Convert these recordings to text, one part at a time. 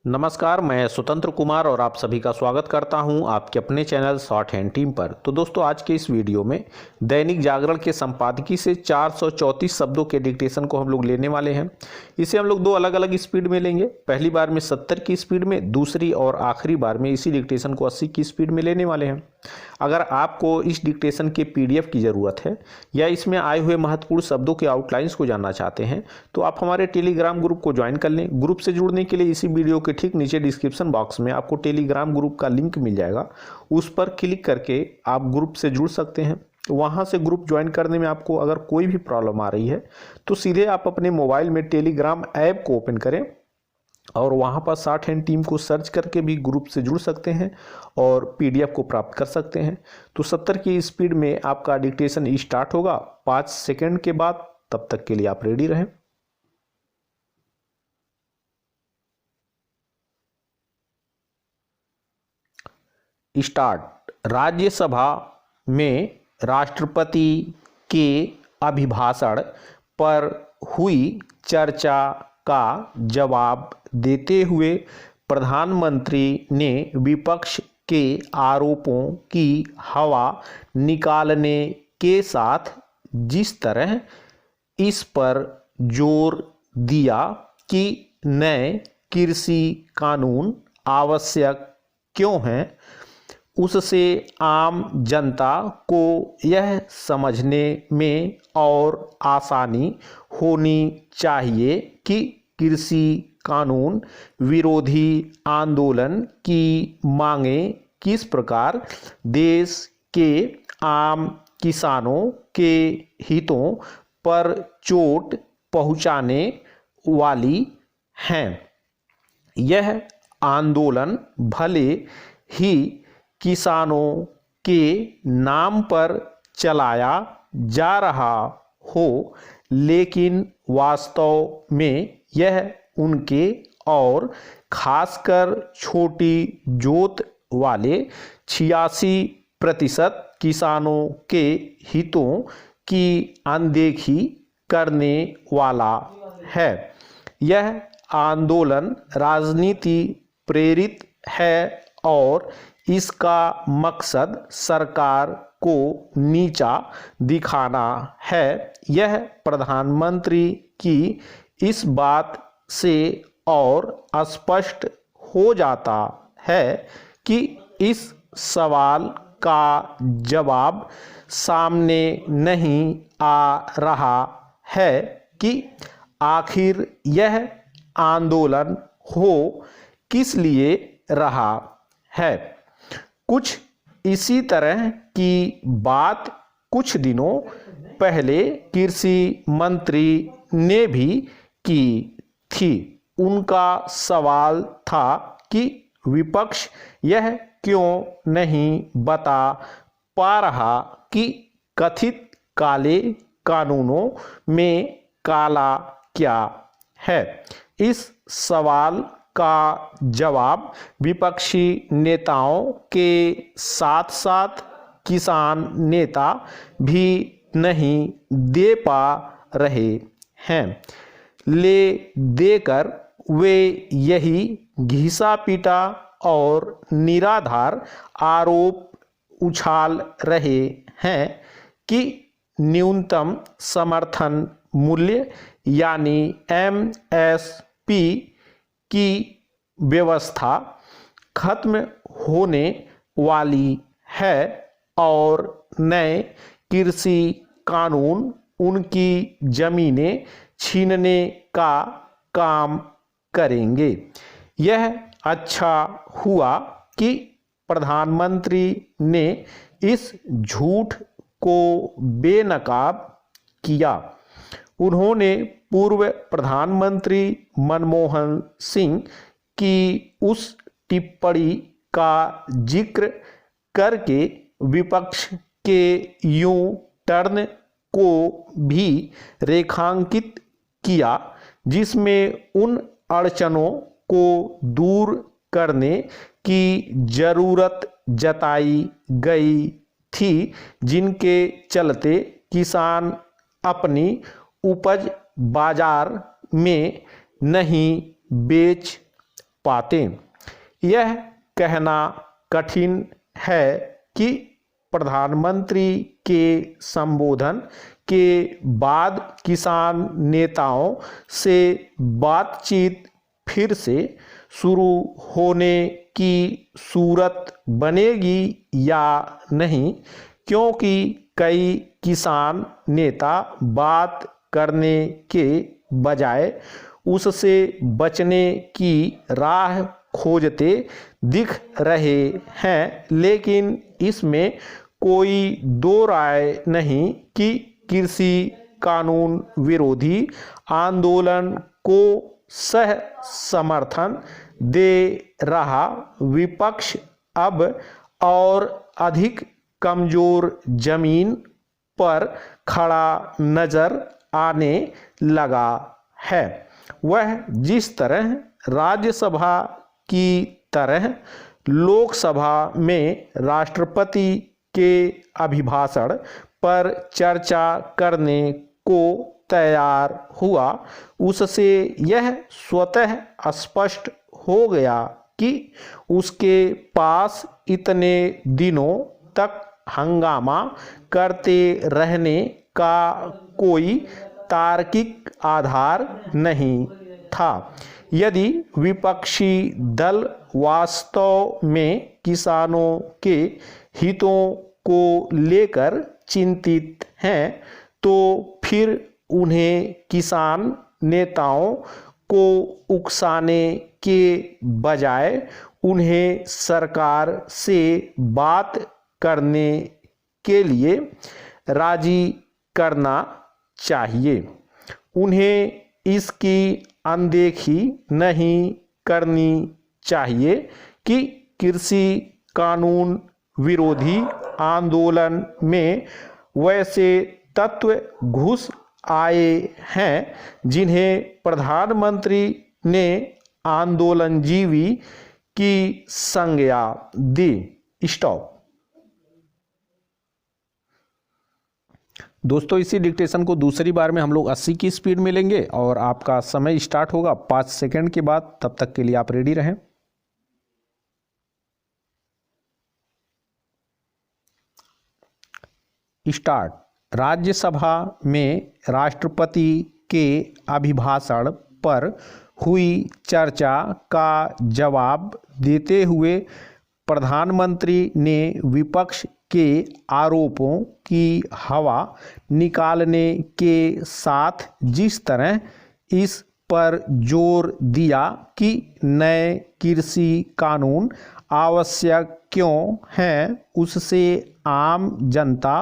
नमस्कार, मैं स्वतंत्र कुमार और आप सभी का स्वागत करता हूं आपके अपने चैनल शॉर्ट हैंड टीम पर। तो दोस्तों, आज के इस वीडियो में दैनिक जागरण के संपादकीय से 434 शब्दों के डिक्टेशन को हम लोग लेने वाले हैं। इसे हम लोग दो अलग अलग स्पीड में लेंगे। पहली बार में 70 की स्पीड में, दूसरी और आखिरी बार में इसी डिक्टेशन को 80 की स्पीड में लेने वाले हैं। अगर आपको इस डिक्टेशन के PDF की ज़रूरत है या इसमें आए हुए महत्वपूर्ण शब्दों के आउटलाइंस को जानना चाहते हैं तो आप हमारे टेलीग्राम ग्रुप को ज्वाइन कर लें। ग्रुप से जुड़ने के लिए इसी वीडियो के ठीक नीचे डिस्क्रिप्शन बॉक्स में आपको टेलीग्राम ग्रुप का लिंक मिल जाएगा। उस पर क्लिक करके आप ग्रुप से जुड़ सकते हैं। वहाँ से ग्रुप ज्वाइन करने में आपको अगर कोई भी प्रॉब्लम आ रही है तो सीधे आप अपने मोबाइल में टेलीग्राम ऐप को ओपन करें और वहाँ पर शॉर्ट हैंड टीम को सर्च करके भी ग्रुप से जुड़ सकते हैं और PDF को प्राप्त कर सकते हैं। तो 70 की स्पीड में आपका डिक्टेशन स्टार्ट होगा 5 सेकंड के बाद। तब तक के लिए आप रेडी रहें। स्टार्ट। राज्यसभा में राष्ट्रपति के अभिभाषण पर हुई चर्चा का जवाब देते हुए प्रधानमंत्री ने विपक्ष के आरोपों की हवा निकालने के साथ जिस तरह इस पर जोर दिया कि नए कृषि कानून आवश्यक क्यों हैं, उससे आम जनता को यह समझने में और आसानी होनी चाहिए कि कृषि कानून विरोधी आंदोलन की मांगें किस प्रकार देश के आम किसानों के हितों पर चोट पहुंचाने वाली हैं। यह आंदोलन भले ही किसानों के नाम पर चलाया जा रहा हो, लेकिन वास्तव में यह उनके और खासकर छोटी जोत वाले 86% किसानों के हितों की अनदेखी करने वाला है। यह आंदोलन राजनीति प्रेरित है और इसका मकसद सरकार को नीचा दिखाना है। यह प्रधानमंत्री की इस बात से और स्पष्ट हो जाता है कि इस सवाल का जवाब सामने नहीं आ रहा है कि आखिर यह आंदोलन हो किस लिए रहा है। कुछ इसी तरह की बात कुछ दिनों पहले कृषि मंत्री ने भी की थी। उनका सवाल था कि विपक्ष यह क्यों नहीं बता पा रहा कि कथित काले कानूनों में काला क्या है। इस सवाल का जवाब विपक्षी नेताओं के साथ साथ किसान नेता भी नहीं दे पा रहे हैं। ले देकर वे यही घिसा पीटा और निराधार आरोप उछाल रहे हैं कि न्यूनतम समर्थन मूल्य यानी MSP की व्यवस्था खत्म होने वाली है और नए कृषि कानून उनकी जमीनें छीनने का काम करेंगे। यह अच्छा हुआ कि प्रधानमंत्री ने इस झूठ को बेनकाब किया। उन्होंने पूर्व प्रधानमंत्री मनमोहन सिंह की उस टिप्पणी का जिक्र करके विपक्ष के यूं टर्न को भी रेखांकित किया जिसमें उन अड़चनों को दूर करने की जरूरत जताई गई थी जिनके चलते किसान अपनी उपज बाजार में नहीं बेच पाते। यह कहना कठिन है कि प्रधानमंत्री के संबोधन के बाद किसान नेताओं से बातचीत फिर से शुरू होने की सूरत बनेगी या नहीं, क्योंकि कई किसान नेता बात करने के बजाय उससे बचने की राह खोजते दिख रहे हैं। लेकिन इसमें कोई दो राय नहीं कि कृषि कानून विरोधी आंदोलन को सह समर्थन दे रहा विपक्ष अब और अधिक कमजोर जमीन पर खड़ा नजर आने लगा है। वह जिस तरह राज्यसभा की तरह लोकसभा में राष्ट्रपति के अभिभाषण पर चर्चा करने को तैयार हुआ, उससे यह स्वतः स्पष्ट हो गया कि उसके पास इतने दिनों तक हंगामा करते रहने का कोई तार्किक आधार नहीं था। यदि विपक्षी दल वास्तव में किसानों के हितों को लेकर चिंतित हैं, तो फिर उन्हें किसान नेताओं को उकसाने के बजाय उन्हें सरकार से बात करने के लिए राजी करना चाहिए। उन्हें इसकी अनदेखी नहीं करनी चाहिए कि कृषि कानून विरोधी आंदोलन में वैसे तत्व घुस आए हैं जिन्हें प्रधानमंत्री ने आंदोलनजीवी की संज्ञा दी। स्टॉप। दोस्तों, इसी डिक्टेशन को दूसरी बार में हम लोग 80 की स्पीड में लेंगे और आपका समय स्टार्ट होगा 5 सेकंड के बाद। तब तक के लिए आप रेडी रहें। स्टार्ट। राज्यसभा में राष्ट्रपति के अभिभाषण पर हुई चर्चा का जवाब देते हुए प्रधानमंत्री ने विपक्ष के आरोपों की हवा निकालने के साथ जिस तरह इस पर जोर दिया कि नए कृषि कानून आवश्यक क्यों हैं, उससे आम जनता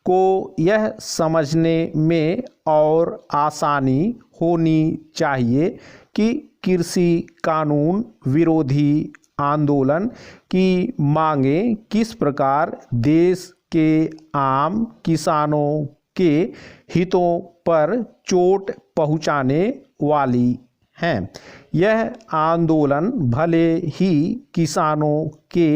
को यह समझने में और आसानी होनी चाहिए कि कृषि कानून विरोधी आंदोलन की मांगें किस प्रकार देश के आम किसानों के हितों पर चोट पहुंचाने वाली हैं। यह आंदोलन भले ही किसानों के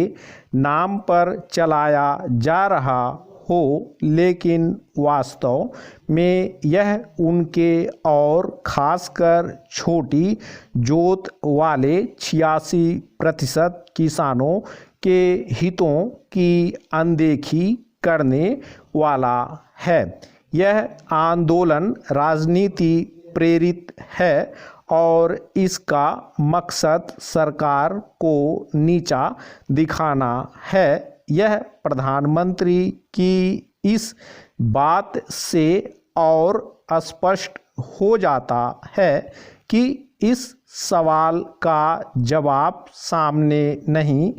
नाम पर चलाया जा रहा हो, लेकिन वास्तव में यह उनके और खासकर छोटी जोत वाले 86% किसानों के हितों की अनदेखी करने वाला है। यह आंदोलन राजनीति प्रेरित है और इसका मकसद सरकार को नीचा दिखाना है। यह प्रधानमंत्री की इस बात से और स्पष्ट हो जाता है कि इस सवाल का जवाब सामने नहीं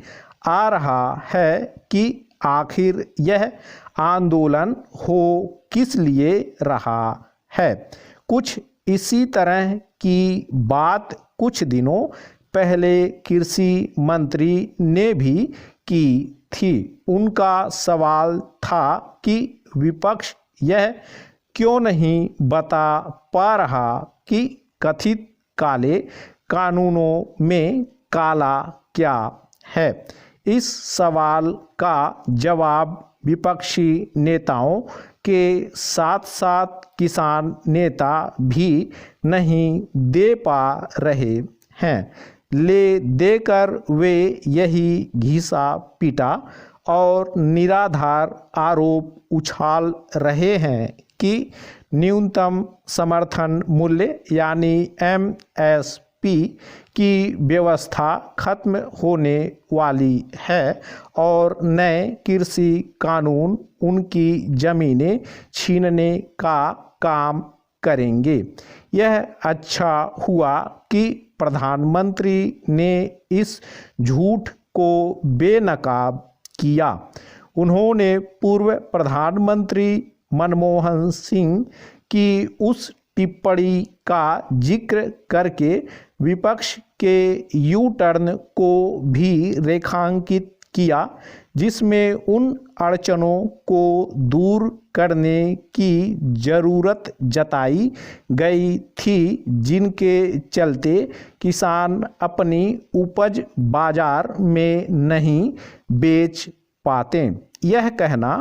आ रहा है कि आखिर यह आंदोलन हो किस लिए रहा है। कुछ इसी तरह की बात कुछ दिनों पहले कृषि मंत्री ने भी की थी। उनका सवाल था कि विपक्ष यह क्यों नहीं बता पा रहा कि कथित काले कानूनों में काला क्या है। इस सवाल का जवाब विपक्षी नेताओं के साथ साथ किसान नेता भी नहीं दे पा रहे हैं। ले देकर वे यही घिसा पीटा और निराधार आरोप उछाल रहे हैं कि न्यूनतम समर्थन मूल्य यानी MSP की व्यवस्था खत्म होने वाली है और नए कृषि कानून उनकी जमीनें छीनने का काम करेंगे। यह अच्छा हुआ कि प्रधानमंत्री ने इस झूठ को बेनकाब किया। उन्होंने पूर्व प्रधानमंत्री मनमोहन सिंह की उस टिप्पणी का जिक्र करके विपक्ष के यू टर्न को भी रेखांकित किया, जिसमें उन अड़चनों को दूर करने की जरूरत जताई गई थी जिनके चलते किसान अपनी उपज बाजार में नहीं बेच पाते। यह कहना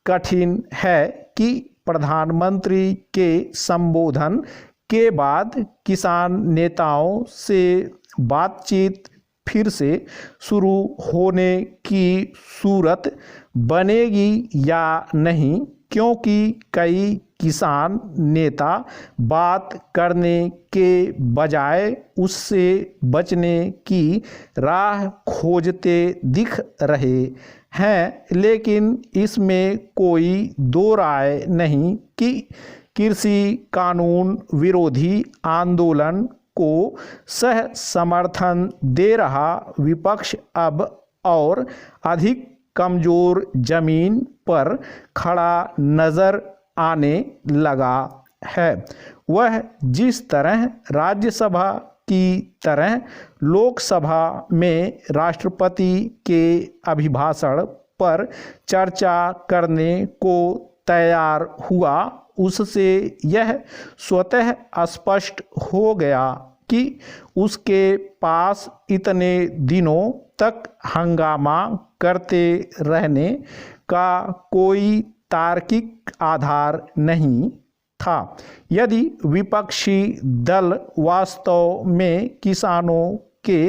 कठिन है कि प्रधानमंत्री के संबोधन के बाद किसान नेताओं से बातचीत फिर से शुरू होने की सूरत बनेगी या नहीं, क्योंकि कई किसान नेता बात करने के बजाय उससे बचने की राह खोजते दिख रहे हैं। लेकिन इसमें कोई दो राय नहीं कि कृषि कानून विरोधी आंदोलन को सह समर्थन दे रहा विपक्ष अब और अधिक कमजोर जमीन पर खड़ा नजर आने लगा है। वह जिस तरह राज्यसभा की तरह लोकसभा में राष्ट्रपति के अभिभाषण पर चर्चा करने को तैयार हुआ, उससे यह स्वतः स्पष्ट हो गया कि उसके पास इतने दिनों तक हंगामा करते रहने का कोई तार्किक आधार नहीं था। यदि विपक्षी दल वास्तव में किसानों के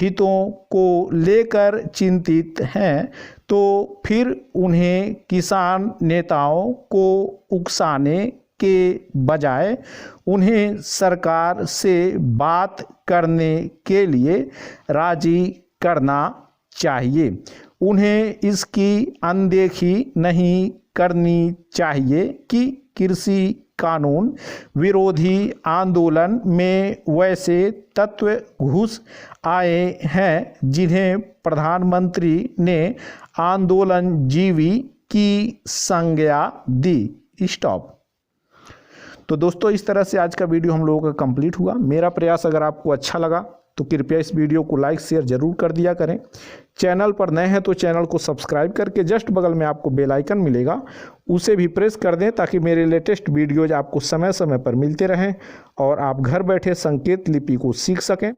हितों को लेकर चिंतित हैं, तो फिर उन्हें किसान नेताओं को उकसाने के बजाय उन्हें सरकार से बात करने के लिए राजी करना चाहिए। उन्हें इसकी अनदेखी नहीं करनी चाहिए कि कृषि कानून विरोधी आंदोलन में वैसे तत्व घुस आए हैं जिन्हें प्रधानमंत्री ने आंदोलनजीवी की संज्ञा दी। स्टॉप। तो दोस्तों, इस तरह से आज का वीडियो हम लोगों का कंप्लीट हुआ। मेरा प्रयास अगर आपको अच्छा लगा तो कृपया इस वीडियो को लाइक शेयर जरूर कर दिया करें। चैनल पर नए हैं तो चैनल को सब्सक्राइब करके जस्ट बगल में आपको बेल आइकन मिलेगा, उसे भी प्रेस कर दें ताकि मेरे लेटेस्ट वीडियोज आपको समय समय पर मिलते रहें और आप घर बैठे संकेत लिपि को सीख सकें।